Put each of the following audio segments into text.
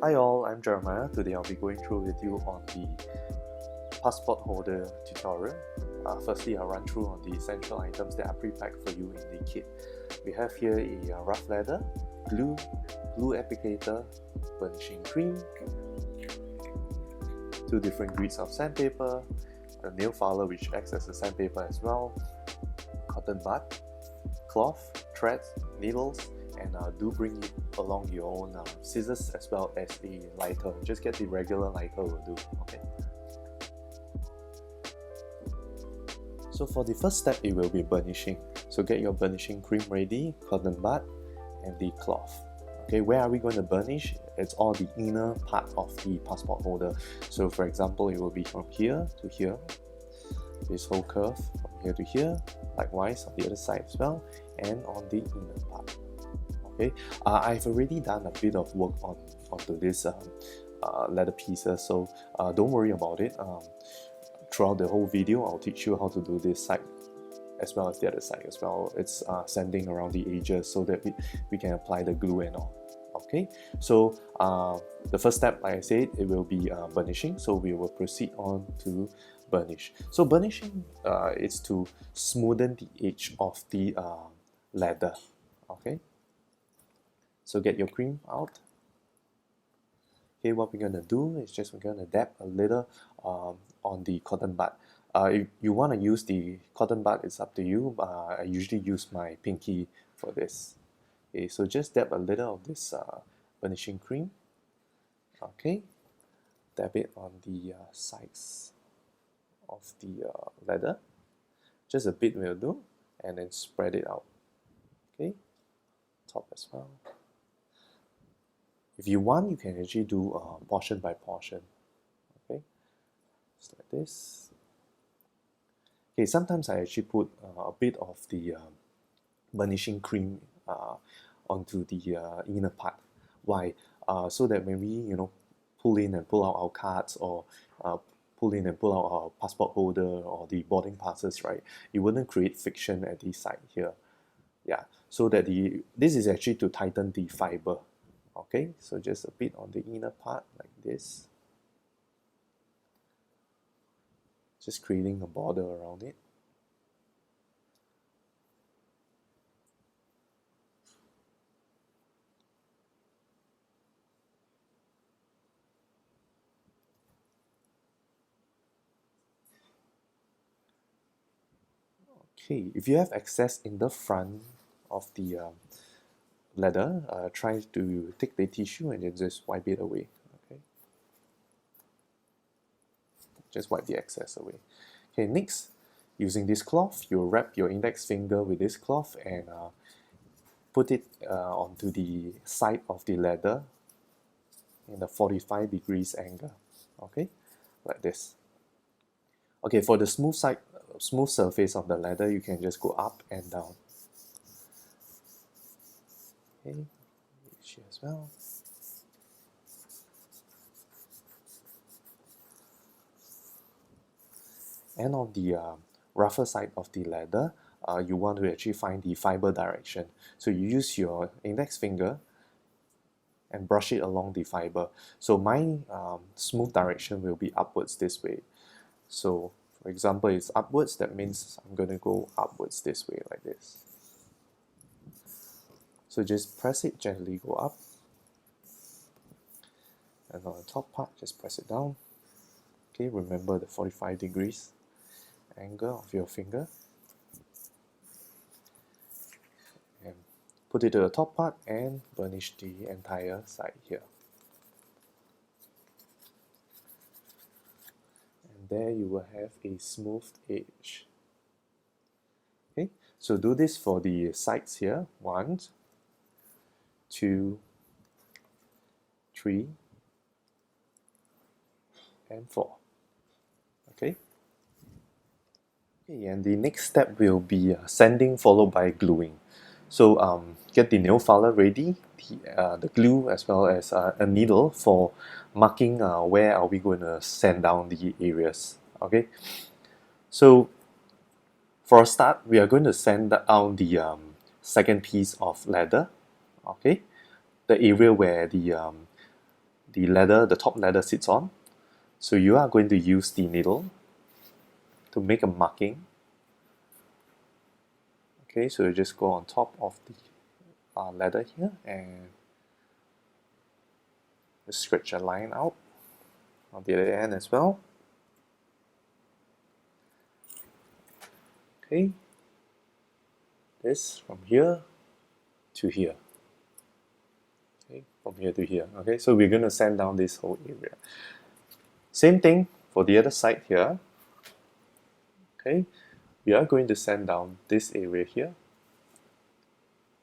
Hi all, I'm Jeremiah. Today I'll be going through with you on the passport holder tutorial. Firstly, I'll run through on the essential items that are pre-packed for you in the kit. We have here a rough leather, glue applicator, burnishing cream, 2 different grades of sandpaper, a nail filer which acts as a sandpaper as well, cotton bud, cloth, threads, needles, and do bring along your own scissors as well as a lighter. Just get the regular lighter will do. Okay. So for the first step, it will be burnishing. So get your burnishing cream ready, cotton bud, and the cloth. Okay, where are we going to burnish? It's all the inner part of the passport holder. So for example, it will be from here to here, this whole curve from here to here, likewise on the other side as well, and on the inner part. Okay, I've already done a bit of work onto this leather pieces, so don't worry about it. Throughout the whole video, I'll teach you how to do this side as well as the other side as well. It's sanding around the edges so that we can apply the glue and all. Okay, so the first step, like I said, it will be burnishing. So we will proceed on to burnish. So burnishing is to smoothen the edge of the leather. Okay, so get your cream out. Okay, what we're gonna do is just we're gonna dab a little on the cotton bud. If you want to use the cotton bud, it's up to you. I usually use my pinky for this. Okay, so just dab a little of this burnishing cream. Okay, dab it on the sides of the leather. Just a bit will do, and then spread it out. Okay, top as well. If you want, you can actually do portion by portion. Okay, just like this. Okay, sometimes I actually put a bit of the burnishing cream onto the inner part. Why? So that when we pull in and pull out our cards, or pull in and pull out our passport holder or the boarding passes, right? It wouldn't create friction at the side here. Yeah. So that this is actually to tighten the fiber. Okay, so just a bit on the inner part like this. Just creating a border around it. Okay, if you have excess in the front of the leather, try to take the tissue and then just wipe it away. Okay, just wipe the excess away. Okay, next, using this cloth, you wrap your index finger with this cloth and put it onto the side of the leather in a 45 degrees angle. Okay, like this. Okay, for the smooth surface of the leather, you can just go up and down. Okay, here as well. And on the rougher side of the leather, you want to actually find the fiber direction. So you use your index finger and brush it along the fiber. So my smooth direction will be upwards this way. So for example, it's upwards, that means I'm going to go upwards this way like this. So just press it, gently go up. And on the top part, just press it down. Okay, remember the 45 degrees angle of your finger. And put it to the top part and burnish the entire side here. And there you will have a smooth edge. Okay, so do this for the sides here. 1, 2, 3, and 4. Okay. Okay, and the next step will be sanding followed by gluing. So get the nail filer ready, the glue as well as a needle for marking where are we going to sand down the areas. Okay. So for a start, we are going to sand down the second piece of leather. Okay, the area where the the leather, the top leather sits on. So you are going to use the needle to make a marking. Okay, so you just go on top of the leather here and just stretch a line out on the other end as well. Okay, this from here to here. Okay, from here to here. Okay, so we're going to sand down this whole area. Same thing for the other side here. Okay, we are going to sand down this area here.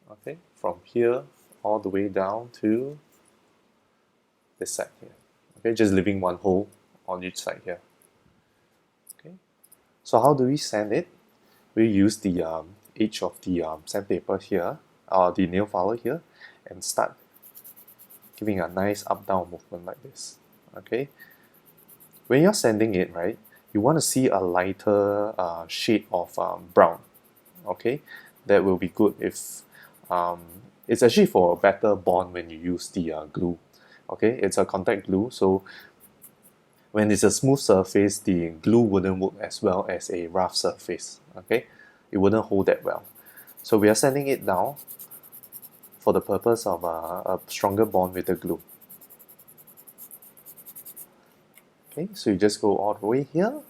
Okay, from here all the way down to this side here. Okay, just leaving one hole on each side here. Okay, so how do we sand it? We use the edge of the sandpaper here, or the nail file here, and start giving a nice up-down movement like this. Okay, when you're sanding it, right, you want to see a lighter shade of brown. Okay, that will be good if it's actually for a better bond when you use the glue. Okay, it's a contact glue, so when it's a smooth surface, the glue wouldn't work as well as a rough surface. Okay, it wouldn't hold that well. So we are sanding it down for the purpose of a stronger bond with the glue. Okay, so you just go all the way here,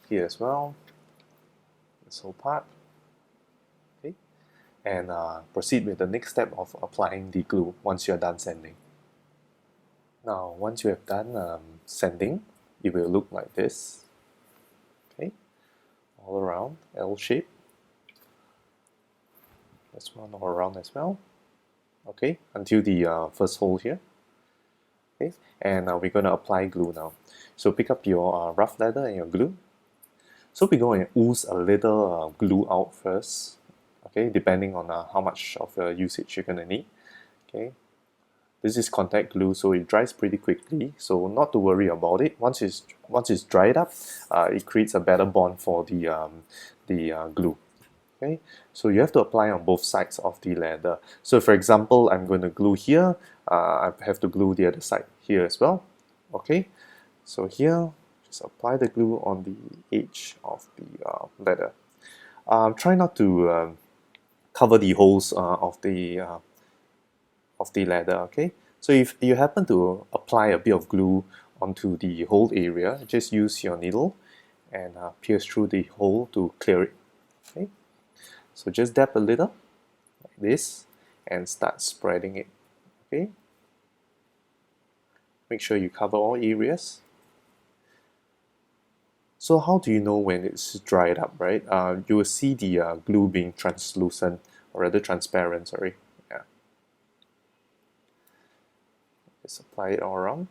here as well, this whole part. Okay, and proceed with the next step of applying the glue once you're done sanding. Now, once you have done sanding, it will look like this. Okay, all around, L shape. This one all around as well. Okay, until the first hole here. Okay, and we're going to apply glue now. So pick up your rough leather and your glue. So we're going to ooze a little glue out first. Okay, depending on how much of usage you're going to need. Okay, this is contact glue, so it dries pretty quickly. So not to worry about it. Once it's dried up, it creates a better bond for the glue. Okay, so you have to apply on both sides of the leather. So for example, I'm going to glue here. I have to glue the other side here as well. Okay, so here, just apply the glue on the edge of the leather. Try not to cover the holes of the leather. Okay, so if you happen to apply a bit of glue onto the hole area, just use your needle and pierce through the hole to clear it. Okay, so just dab a little like this and start spreading it. Okay, make sure you cover all areas. So how do you know when it's dried up, right? You will see the glue being translucent, or rather transparent, sorry. Yeah. Just apply it all around.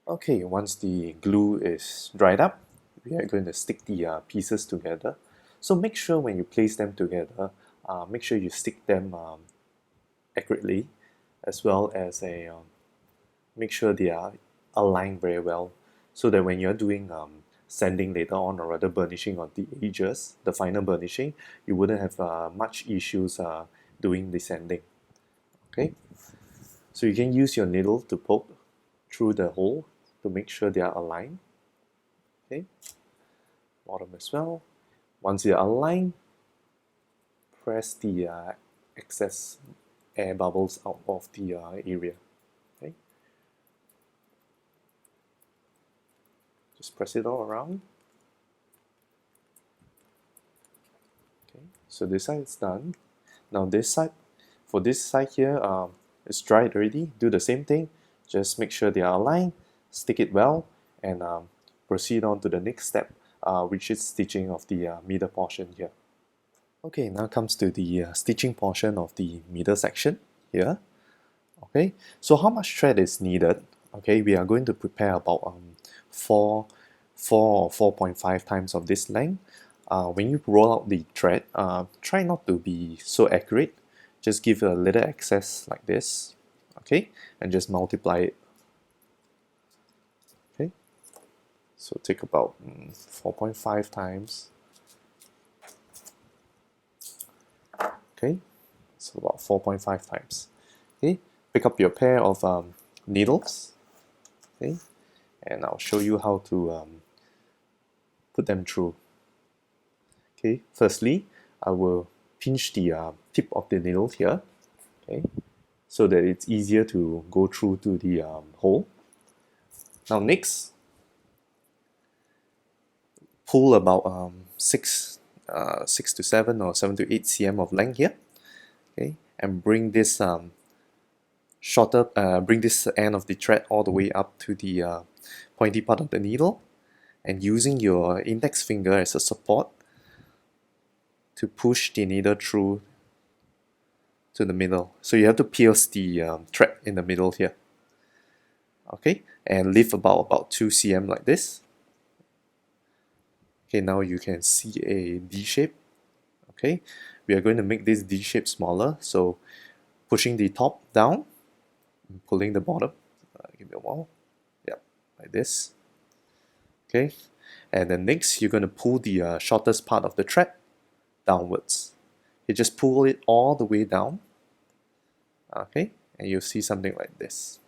Okay, once the glue is dried up, we are going to stick the pieces together. So make sure when you place them together, make sure you stick them accurately, as well as make sure they are aligned very well, so that when you're doing sanding later on, or rather burnishing on the edges, the final burnishing, you wouldn't have much issues doing the sanding. Okay, so you can use your needle to poke through the hole to make sure they are aligned. Okay, bottom as well. Once they are aligned, press the excess air bubbles out of the area. Okay, just press it all around. Okay, so this side is done. Now this side, for this side here, it's dried already. Do the same thing. Just make sure they are aligned, stick it well, and proceed on to the next step, which is stitching of the middle portion here. Okay, now comes to the stitching portion of the middle section here. Okay, so how much thread is needed? Okay, we are going to prepare about 4 or 4.5 times of this length. When you roll out the thread, try not to be so accurate. Just give a little excess like this, okay, and just multiply it. Okay, so take about 4.5 times. Okay, so about 4.5 times. Okay, pick up your pair of needles. Okay, and I'll show you how to put them through. Okay, firstly, I will pinch the tip of the needle here, okay, so that it's easier to go through to the hole. Now next, pull about 6 to 7 or 7 to 8 cm of length here, okay, and bring this bring this end of the thread all the way up to the pointy part of the needle, and using your index finger as a support to push the needle through to the middle. So you have to pierce the thread in the middle here. Okay, and leave about 2 cm like this. Okay, now you can see a D shape. Okay, we are going to make this D shape smaller, so pushing the top down, pulling the bottom. Give me a while. Yeah, like this. Okay, and then next you're going to pull the shortest part of the thread downwards. You just pull it all the way down. Okay, and you'll see something like this.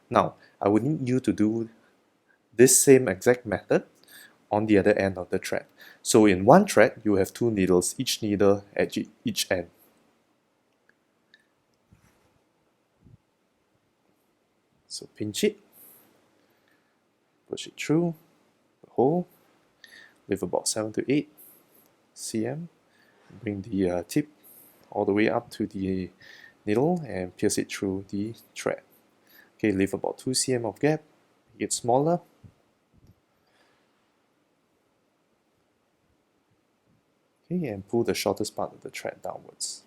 Now, I would need you to do this same exact method on the other end of the thread. So in one thread, you have 2 needles, each needle at each end. So pinch it, push it through the hole, leave about 7 to 8 cm, bring the tip all the way up to the needle and pierce it through the thread. Okay, leave about 2 cm of gap, make it smaller. Okay, and pull the shortest part of the thread downwards.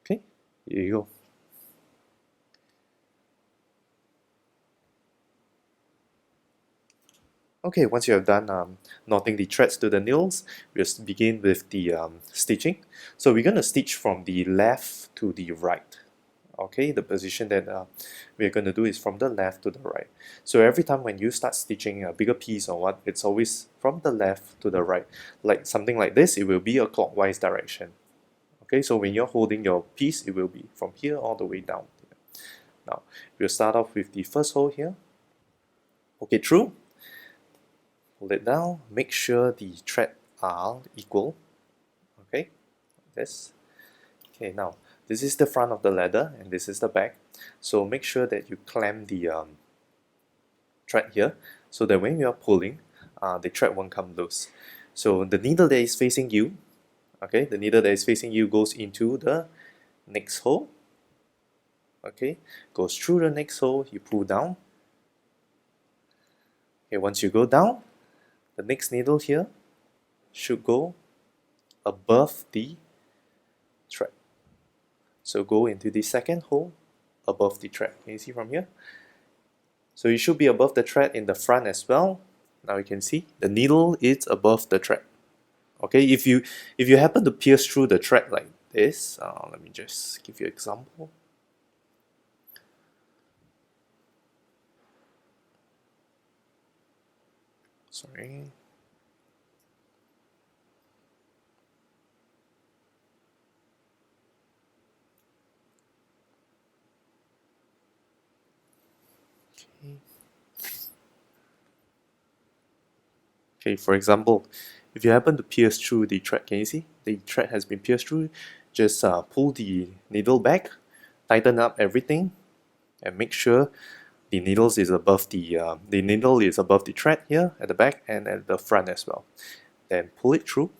Okay, here you go. Okay, once you have done knotting the threads to the needles, we'll begin with the stitching. So we're going to stitch from the left to the right. Okay, the position that we're going to do is from the left to the right. So every time when you start stitching a bigger piece or what, it's always from the left to the right. Like something like this, it will be a clockwise direction. Okay, so when you're holding your piece, it will be from here all the way down. Now, we'll start off with the first hole here. Poke it through. Hold it down, make sure the thread are equal. Okay, this. Okay, now this is the front of the ladder and this is the back. So make sure that you clamp the thread here so that when you are pulling, the thread won't come loose. So the needle that is facing you, okay, the needle that is facing you goes into the next hole. Okay, goes through the next hole, you pull down. Okay, once you go down, the next needle here should go above the thread. So go into the second hole above the thread. Can you see from here? So you should be above the thread in the front as well. Now you can see the needle is above the thread. Okay, if you happen to pierce through the thread like this, let me just give you an example. Sorry. Okay, for example, if you happen to pierce through the thread, can you see? The thread has been pierced through. Just pull the needle back, tighten up everything, and make sure the needle is above the thread here at the back and at the front as well. Then pull it through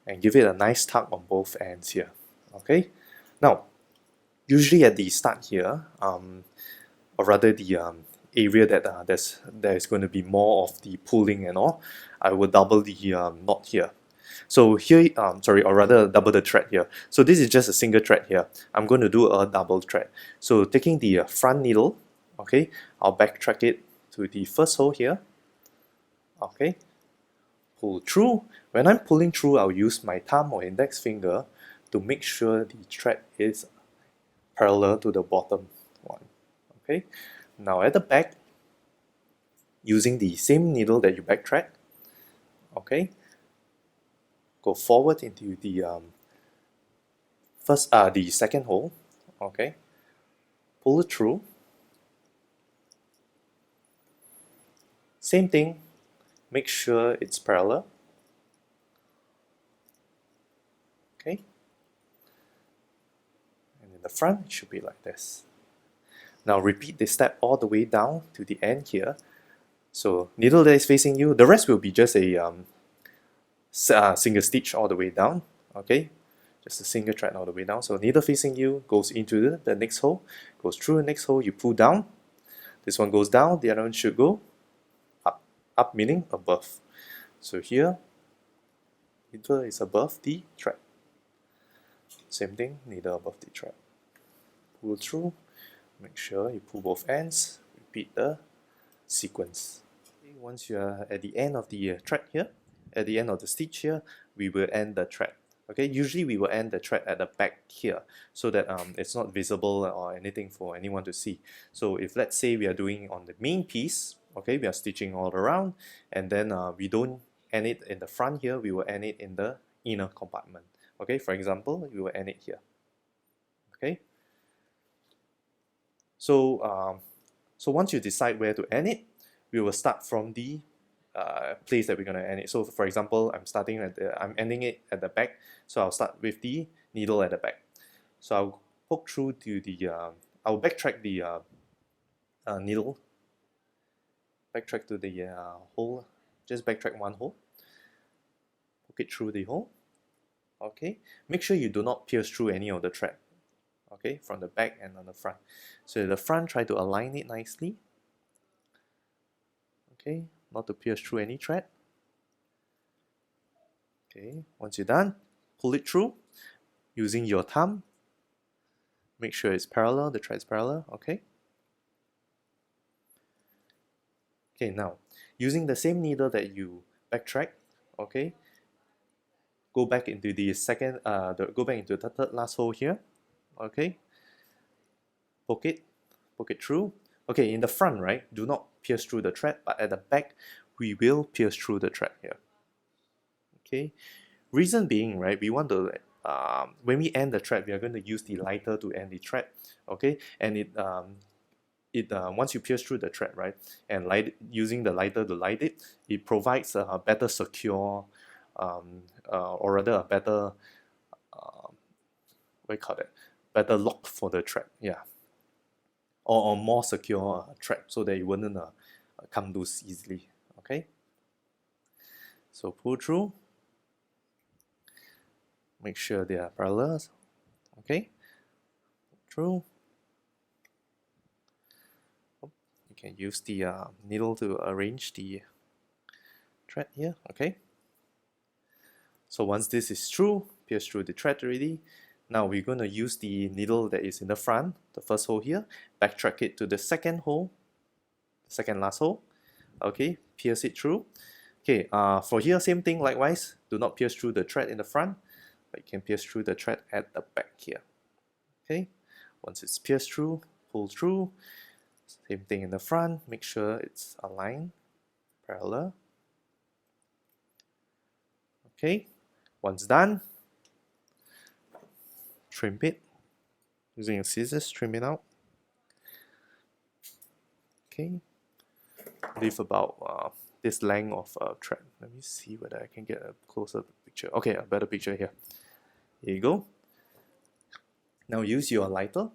and give it a nice tug on both ends here. Okay. Now, usually at the start here, or rather the area that there's going to be more of the pulling and all, I will double the knot here. So here, sorry, or rather double the thread here. So this is just a single thread here. I'm going to do a double thread. So taking the front needle, okay, I'll backtrack it to the first hole here. Okay, pull through. When I'm pulling through, I'll use my thumb or index finger to make sure the thread is parallel to the bottom one. Okay, now at the back, using the same needle that you backtrack, okay, go forward into the the second hole, okay, pull it through. Same thing, make sure it's parallel. Okay, and in the front it should be like this. Now repeat this step all the way down to the end here. So needle that is facing you, the rest will be just a single stitch all the way down. Okay, just a single thread all the way down. So needle facing you goes into the next hole, goes through the next hole, you pull down. This one goes down, the other one should go up. Up meaning above. So here, needle is above the thread. Same thing, needle above the thread. Pull through, make sure you pull both ends, repeat the sequence. Okay, once you are at the end of the thread here, at the end of the stitch here, we will end the thread. Okay, usually we will end the thread at the back here so that it's not visible or anything for anyone to see. So if let's say we are doing on the main piece, okay, we are stitching all around, and then we don't end it in the front here, we will end it in the inner compartment. Okay, for example, we will end it here. Okay, so so once you decide where to end it, we will start from the place that we're going to end it. So for example, I'm ending it at the back, so I'll start with the needle at the back. So I'll poke through to the I'll backtrack the needle, backtrack to the hole, just backtrack one hole, poke it through the hole. Okay, make sure you do not pierce through any of the thread, okay, from the back and on the front. So the front, try to align it nicely, okay, not to pierce through any thread. Okay, once you're done, pull it through using your thumb. Make sure it's parallel, the thread's parallel, okay? Okay, now, using the same needle that you backtrack, okay, go back into the go back into the third last hole here, okay? Poke it through. Okay, in the front, right, do not pierce through the thread, but at the back, we will pierce through the thread here. Okay, reason being, right, we want to when we end the thread, we are going to use the lighter to end the thread, okay, and once you pierce through the thread, right, and using the lighter to light it, it provides a better secure, or rather a better, what do you call it, better lock for the thread, yeah, or more secure thread, so that it wouldn't come loose easily. Okay, so pull through. Make sure they are parallel. Okay, through. You can use the needle to arrange the thread here. Okay. So once this is through, pierce through the thread already. Now we're going to use the needle that is in the front, the first hole here, backtrack it to the second hole, second last hole. Okay, pierce it through. Okay, for here, same thing likewise. Do not pierce through the thread in the front, but you can pierce through the thread at the back here. Okay, once it's pierced through, pull through. Same thing in the front, make sure it's aligned, parallel. Okay, once done, trim it. Using a scissors, trim it out. Okay, leave about this length of thread. Let me see whether I can get a closer picture. Okay, a better picture here. Here you go. Now use your lighter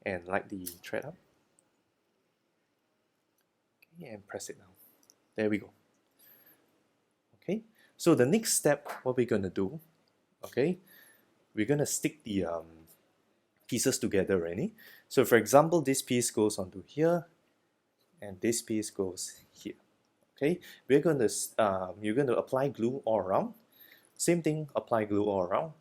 and light the thread up. Okay, and press it down. There we go. Okay, so the next step, what we're going to do, okay, we're going to stick the pieces together already. So for example, this piece goes onto here, and this piece goes here. Okay, you're going to apply glue all around. Same thing, apply glue all around.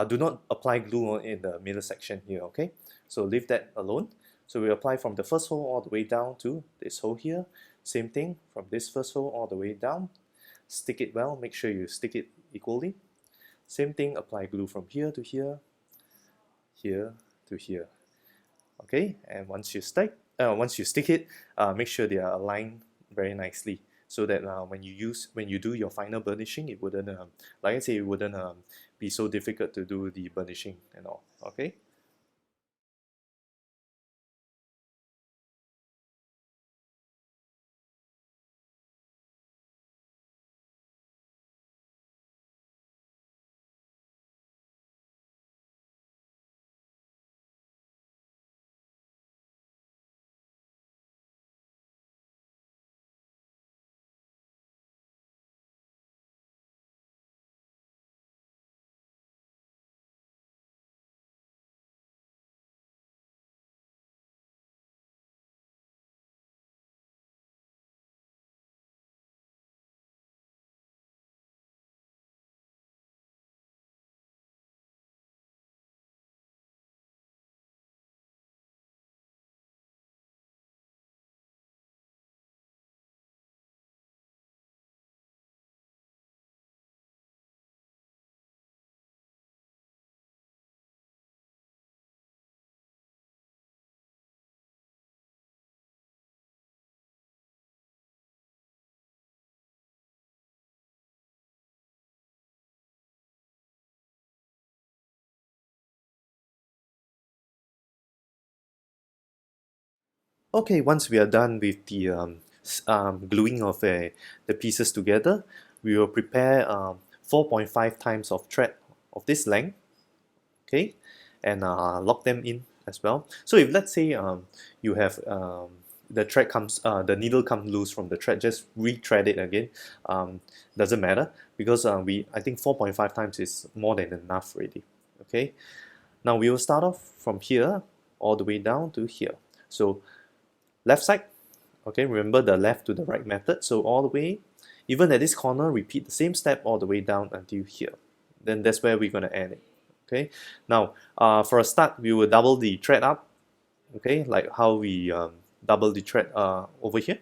Do not apply glue in the middle section here, okay? So leave that alone. So we apply from the first hole all the way down to this hole here. Same thing from this first hole all the way down. Stick it well, make sure you stick it equally. Same thing, apply glue from here to here, here to here. Okay, and once you stick it, make sure they are aligned very nicely, so that when you do your final burnishing, it wouldn't like I say, it wouldn't be so difficult to do the burnishing and all. Okay. Okay, once we are done with the gluing of the pieces together, we will prepare 4.5 times of thread of this length, okay, and lock them in as well. So if let's say you have the needle comes loose from the thread, just re-thread it again. Doesn't matter, because I think 4.5 times is more than enough already. Okay, now we will start off from here all the way down to here. So left side, okay, remember the left to the right method. So all the way, even at this corner, repeat the same step all the way down until here. Then that's where we're going to end it. Okay, now for a start, we will double the thread up, okay, like how we double the thread over here.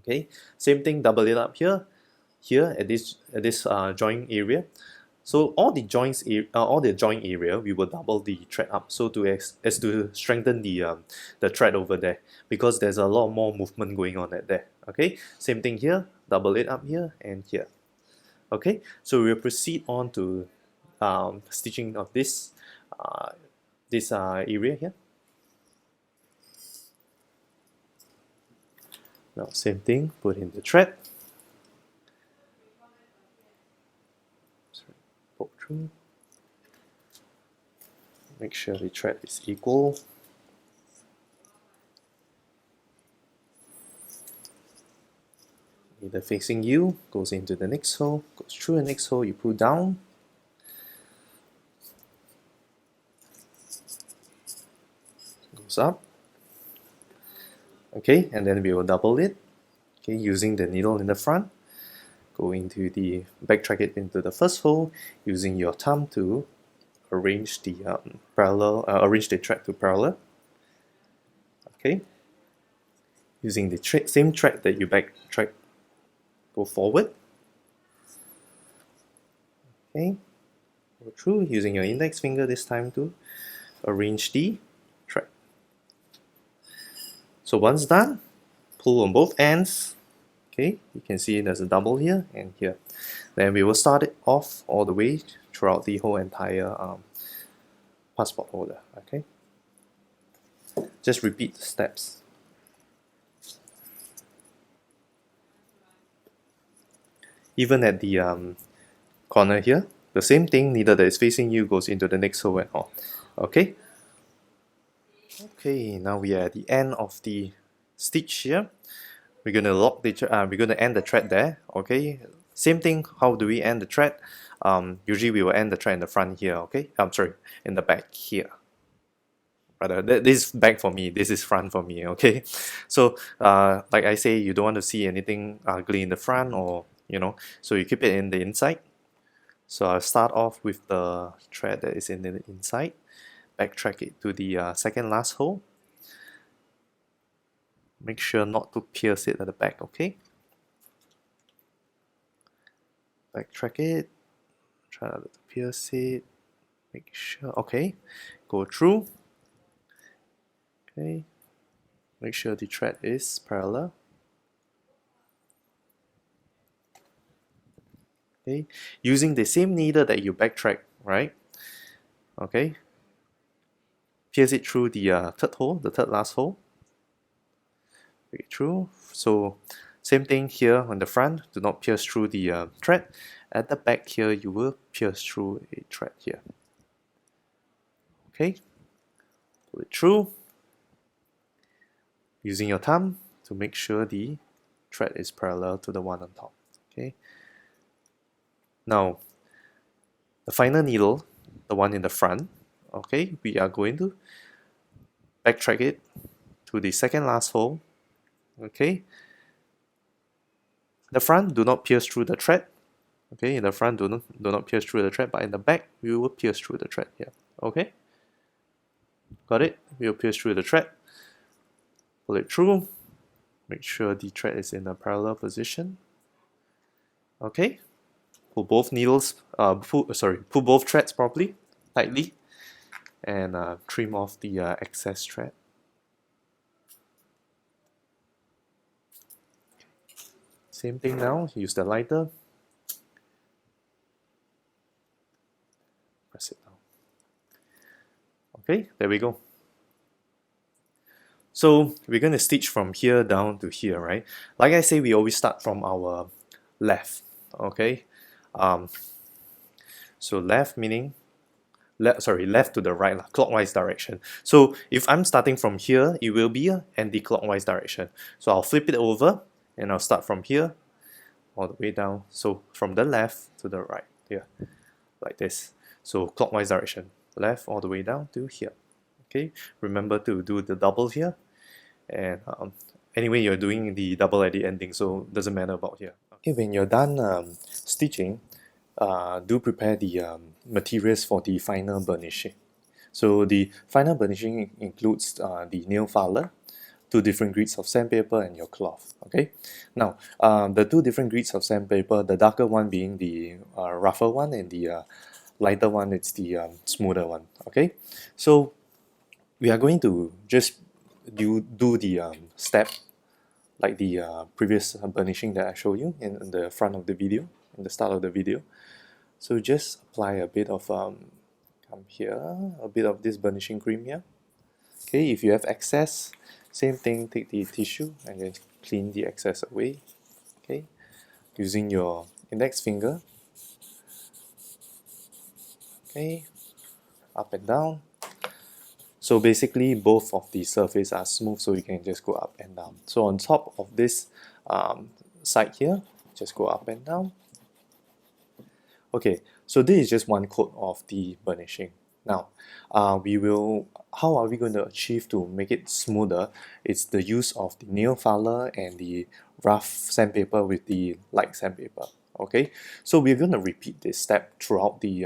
Okay, same thing, double it up here, at this joint area. So all the joint area, we will double the thread up, so as to strengthen the thread over there, because there's a lot more movement going on at there. Okay, same thing here, double it up here and here. Okay, so we'll proceed on to stitching of this area here. Now same thing, put in the thread, poke through, make sure the thread is equal. Either facing you, goes into the next hole, goes through the next hole, you pull down, goes up. Okay, and then we will double it, okay, using the needle in the front. Go into the backtrack it into the first hole, using your thumb to arrange the arrange the thread to parallel. Okay, using the same thread that you backtrack, go forward. Okay, go through using your index finger this time to arrange the thread. So once done, pull on both ends. Okay, you can see there's a double here and here. Then we will start it off all the way throughout the whole entire passport holder. Okay, just repeat the steps. Even at the corner here, the same thing, needle that is facing you goes into the next hole and all. Okay. Okay, now we are at the end of the stitch here. We're gonna we're gonna end the thread there. Okay. Same thing. How do we end the thread? Usually we will end the thread in the front here. Okay. I'm sorry, in the back here. rather, this is back for me, this is front for me, okay? So like I say, you don't want to see anything ugly in the front, or so you keep it in the inside. So I'll start off with the thread that is in the inside, backtrack it to the second last hole. Make sure not to pierce it at the back, okay? Backtrack it, try not to pierce it, make sure, okay, go through, okay, make sure the thread is parallel, okay, using the same needle that you backtrack, right, okay, pierce it through the third hole, the third last hole, break it through. So same thing here on the front, do not pierce through the thread. At the back here, you will pierce through a thread here. Okay, pull it through, using your thumb to make sure the thread is parallel to the one on top. Okay, now the final needle, the one in the front, okay, we are going to backtrack it to the second last hole. Okay, the front, do not pierce through the thread. Okay, in the front, do not pierce through the thread, but in the back, we will pierce through the thread here. Okay, got it? We will pierce through the thread, pull it through, make sure the thread is in a parallel position. Okay, pull both needles, pull both threads properly, tightly, and trim off the excess thread. Same thing now, use the lighter, press it down. Okay, there we go. So we're going to stitch from here down to here, right? Like I say, we always start from our left, okay? So left meaning, left to the right, clockwise direction. So if I'm starting from here, it will be an anti-clockwise direction. So I'll flip it over, and I'll start from here all the way down. So from the left to the right, here, like this. So clockwise direction, left all the way down to here. Okay, remember to do the double here. And anyway, you're doing the double at the ending, so it doesn't matter about here. Okay, when you're done stitching, do prepare the materials for the final burnishing. So the final burnishing includes the nail filer, 2 different grades of sandpaper, and your cloth. Okay, now the 2 different grades of sandpaper, the darker one being the rougher one, and the lighter one, it's the smoother one. Okay, so we are going to just do the step like the previous burnishing that I showed you in the front of the video, in the start of the video. So just apply a bit of come here, a bit of this burnishing cream here. Okay, if you have excess, same thing, take the tissue and then clean the excess away. Okay, using your index finger. Okay, up and down. So basically both of the surface are smooth, so you can just go up and down. So on top of this side here, just go up and down. Okay, so this is just one coat of the burnishing. Now, how are we going to achieve to make it smoother? It's the use of the nail filer and the rough sandpaper with the light sandpaper. Okay, so we're going to repeat this step throughout the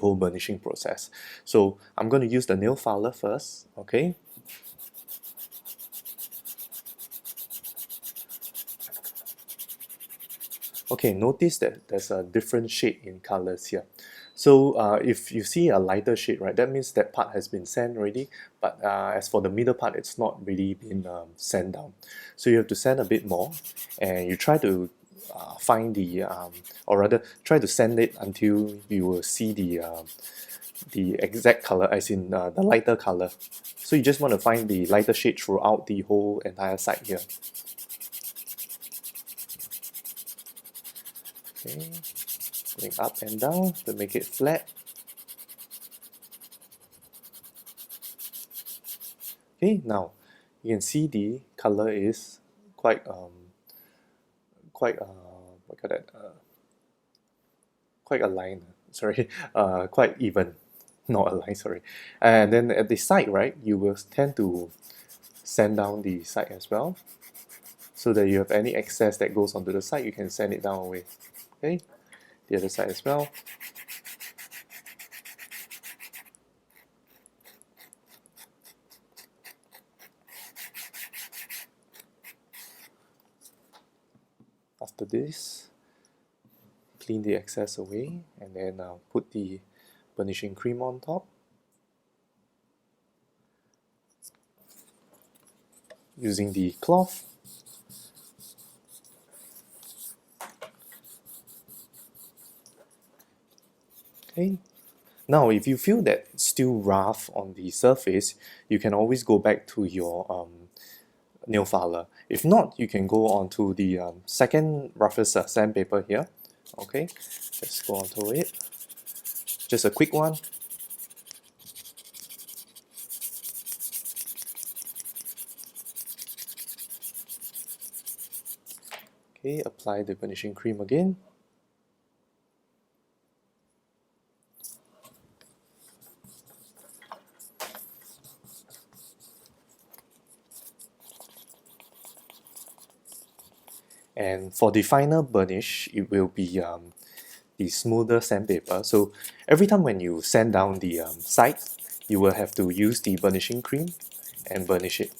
whole burnishing process. So I'm going to use the nail filer first. Okay. Okay, notice that there's a different shade in colors here. So if you see a lighter shade, right, that means that part has been sanded already, but as for the middle part, it's not really been sanded down. So you have to sand a bit more, and you try to find the, or rather try to sand it until you will see the exact color, as in the lighter color. So you just want to find the lighter shade throughout the whole entire side here. Okay, going up and down to make it flat. Okay, now you can see the color is quite what call that quite aligned. Sorry, quite even. not a line, sorry. And then at the side, right, you will tend to sand down the side as well, so that you have any excess that goes onto the side, you can sand it down away. Okay, the other side as well. After this, clean the excess away, and then put the burnishing cream on top. Using the cloth. Okay. Now, if you feel that it's still rough on the surface, you can always go back to your nail filer. If not, you can go on to the second roughest sandpaper here. Okay, just go onto it. Just a quick one. Okay, apply the burnishing cream again. And for the final burnish, it will be the smoother sandpaper. So every time when you sand down the side, you will have to use the burnishing cream and burnish it.